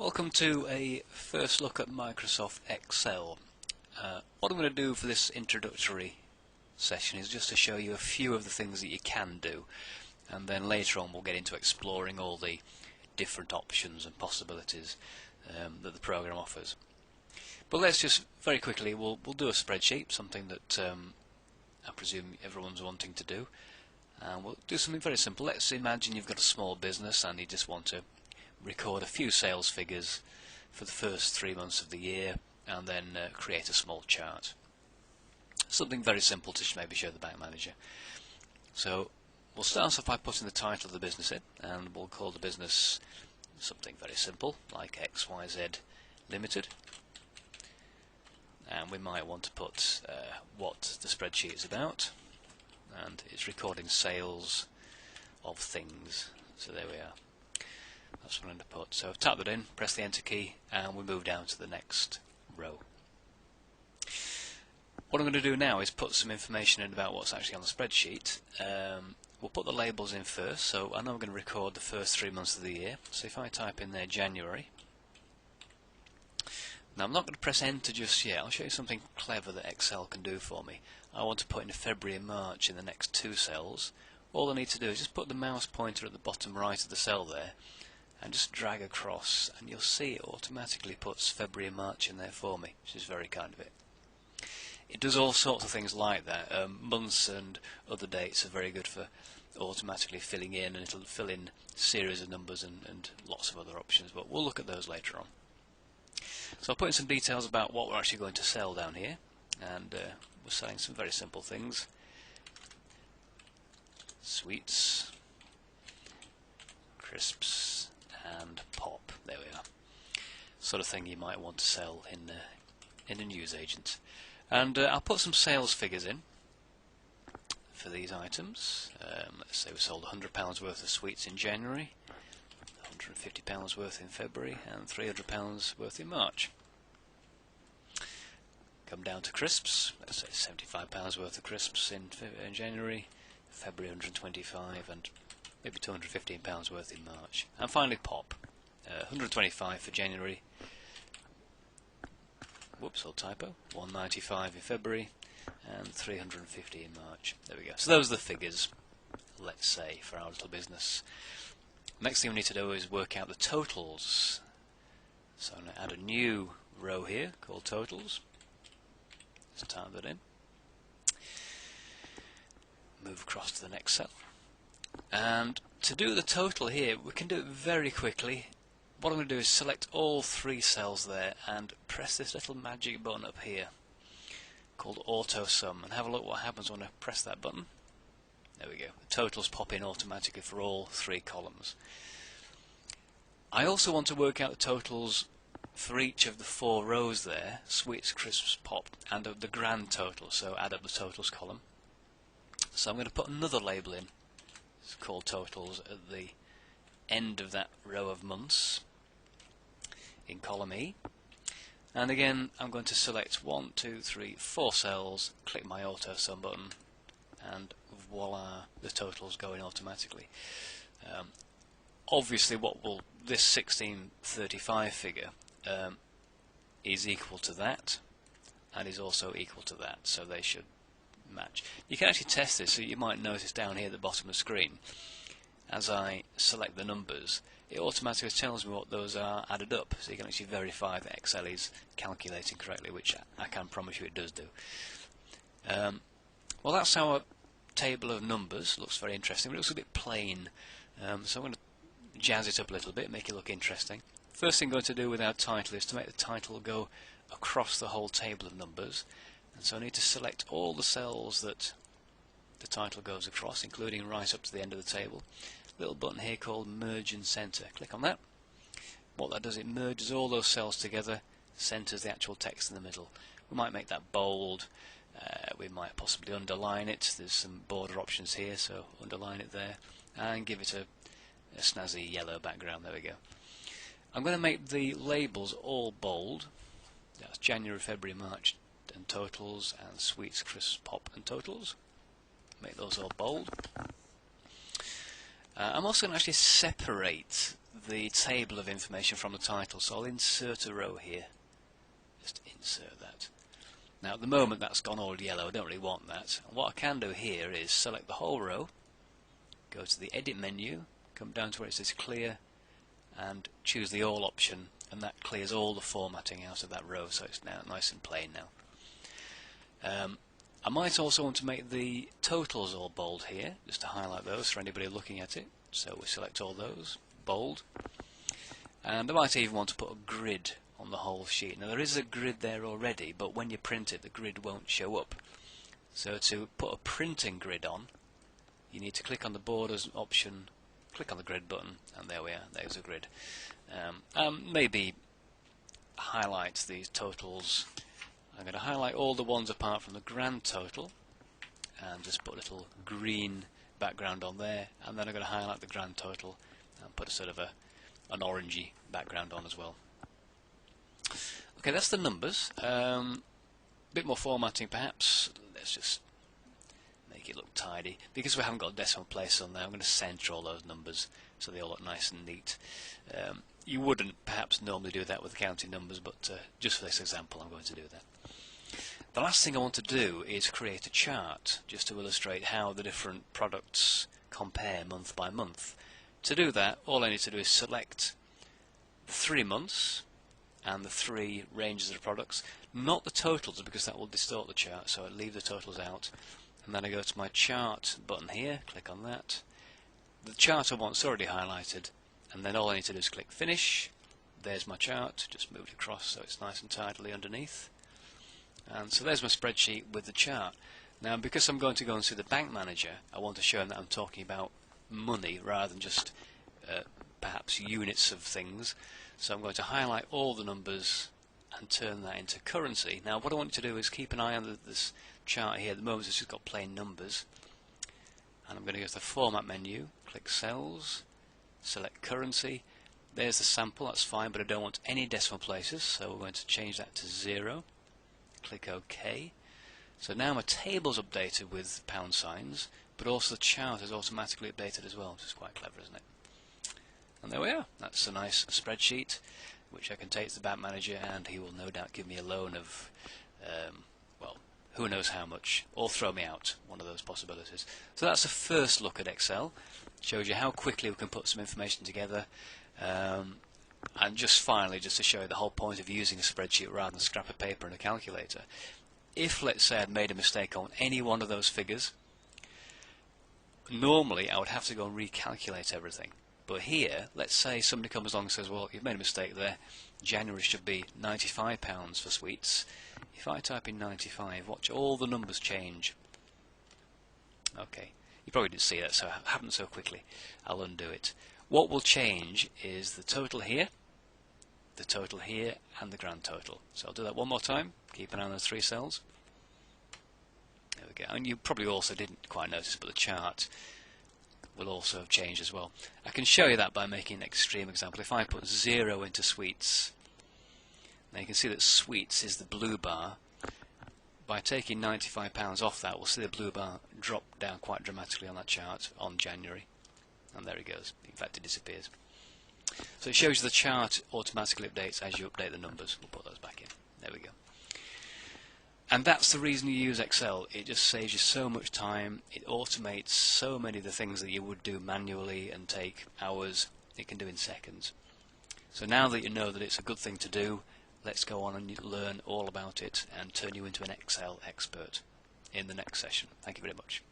Welcome to a first look at Microsoft Excel. What I'm going to do for this introductory session is just to show you a few of the things that you can do, and then later on we'll get into exploring all the different options and possibilities that the program offers. But let's just very quickly, we'll do a spreadsheet, something that I presume everyone's wanting to do, and we'll do something very simple. Let's imagine you've got a small business and you just want to record a few sales figures for the first 3 months of the year and then create a small chart. Something very simple to maybe show the bank manager. So we'll start off by putting the title of the business in, and we'll call the business something very simple like XYZ Limited, and we might want to put what the spreadsheet is about, and it's recording sales of things. So there we are. That's what I'm going to put. So I've tapped that in, press the enter key, and we move down to the next row. What I'm going to do now is put some information in about what's actually on the spreadsheet. We'll put the labels in first. So I know I'm going to record the first 3 months of the year. So if I type in there January. Now I'm not going to press enter just yet. I'll show you something clever that Excel can do for me. I want to put in February and March in the next 2 cells. All I need to do is just put the mouse pointer at the bottom right of the cell there and just drag across, and you'll see it automatically puts February and March in there for me, which is very kind of it. It does all sorts of things like that. Months and other dates are very good for automatically filling in, and it'll fill in series of numbers and lots of other options, but we'll look at those later on. So I'll put in some details about what we're actually going to sell down here, and we're selling some very simple things. Sweets, crisps, and pop. There we are. Sort of thing you might want to sell in a newsagent. And I'll put some sales figures in for these items. Let's say we sold £100 worth of sweets in January, £150 worth in February, and £300 worth in March. Come down to crisps. Let's say £75 worth of crisps in January, February 125, and maybe £215 worth in March. And finally pop, 125 for January, whoops, old typo, 195 in February, and 350 in March. There we go. So those are the figures, let's say, for our little business. Next thing we need to do is work out the totals. So I'm going to add a new row here called totals. Let's type that in. Move across to the next cell. And to do the total here, we can do it very quickly. What I'm going to do is select all 3 cells there and press this little magic button up here called Auto Sum, and have a look what happens when I press that button. There we go. The totals pop in automatically for all 3 columns. I also want to work out the totals for each of the 4 rows there, sweets, crisps, pop, and the grand total, so add up the totals column. So I'm going to put another label in. It's called totals at the end of that row of months in column E, and again I'm going to select 1, 2, 3, 4 cells, click my auto sum button, and voila, the totals go in automatically. Obviously this 1635 figure is equal to that, and is also equal to that, so they should match. You can actually test this, so you might notice down here at the bottom of the screen, as I select the numbers, it automatically tells me what those are added up, so you can actually verify that Excel is calculating correctly, which I can promise you it does do. Well, that's our table of numbers. Looks very interesting, but it looks a bit plain, so I'm going to jazz it up a little bit, make it look interesting. First thing I'm going to do with our title is to make the title go across the whole table of numbers. And so I need to select all the cells that the title goes across, including right up to the end of the table. Little button here called Merge and Center. Click on that. What that does, it merges all those cells together, centers the actual text in the middle. We might make that bold, we might possibly underline it. There's some border options here, so underline it there, and give it a snazzy yellow background. There we go. I'm going to make the labels all bold. That's January, February, March, and totals, and sweets, crisps, pop, and totals. Make those all bold. I'm also going to actually separate the table of information from the title, so I'll insert a row here. Just insert that. Now at the moment that's gone all yellow, I don't really want that. And what I can do here is select the whole row, go to the edit menu, come down to where it says clear, and choose the all option, and that clears all the formatting out of that row, so it's now nice and plain now. I might also want to make the totals all bold here, just to highlight those for anybody looking at it. So we select all those, bold, and I might even want to put a grid on the whole sheet. Now there is a grid there already, but when you print it the grid won't show up. So to put a printing grid on, you need to click on the borders option, click on the grid button, and there we are, there's a grid. Maybe highlight these totals. I'm going to highlight all the ones apart from the grand total and just put a little green background on there, and then I'm going to highlight the grand total and put a sort of an orangey background on as well. Okay, that's the numbers. Bit more formatting perhaps. Let's just make it look tidy. Because we haven't got decimal places on there, I'm going to center all those numbers so they all look nice and neat. You wouldn't perhaps normally do that with counting numbers, but just for this example I'm going to do that. The last thing I want to do is create a chart just to illustrate how the different products compare month by month. To do that, all I need to do is select the 3 months and the 3 ranges of products, not the totals because that will distort the chart, so I leave the totals out, and then I go to my chart button here, click on that. The chart I want is already highlighted, and then all I need to do is click finish. There's my chart, just move it across so it's nice and tidily underneath. And so there's my spreadsheet with the chart. Now because I'm going to go and see the bank manager, I want to show him that I'm talking about money rather than just perhaps units of things. So I'm going to highlight all the numbers and turn that into currency. Now what I want you to do is keep an eye on this chart here. At the moment it's just got plain numbers. And I'm going to go to the format menu, click cells, select currency. There's the sample, that's fine, but I don't want any decimal places, so we're going to change that to 0. Click OK. So now my table's updated with pound signs, but also the chart is automatically updated as well, which is quite clever, isn't it? And there we are. That's a nice spreadsheet which I can take to the bank manager, and he will no doubt give me a loan of, well, who knows how much, or throw me out, one of those possibilities. So that's a first look at Excel. Shows you how quickly we can put some information together. And just finally, just to show you the whole point of using a spreadsheet rather than a scrap of paper and a calculator. If, let's say, I'd made a mistake on any one of those figures, normally I would have to go and recalculate everything. But here, let's say somebody comes along and says, well, you've made a mistake there. January should be £95 for sweets. If I type in 95, watch all the numbers change. Okay, you probably didn't see that, so it happened so quickly. I'll undo it. What will change is the total here, and the grand total. So I'll do that one more time. Keep an eye on those 3 cells. There we go. And you probably also didn't quite notice, but the chart will also have changed as well. I can show you that by making an extreme example. If I put 0 into sweets, now you can see that sweets is the blue bar. By taking £95 off that, we'll see the blue bar drop down quite dramatically on that chart on January. And there it goes. In fact, it disappears. So it shows you the chart automatically updates as you update the numbers. We'll put those back in. There we go. And that's the reason you use Excel. It just saves you so much time. It automates so many of the things that you would do manually and take hours. It can do in seconds. So now that you know that it's a good thing to do, let's go on and learn all about it and turn you into an Excel expert in the next session. Thank you very much.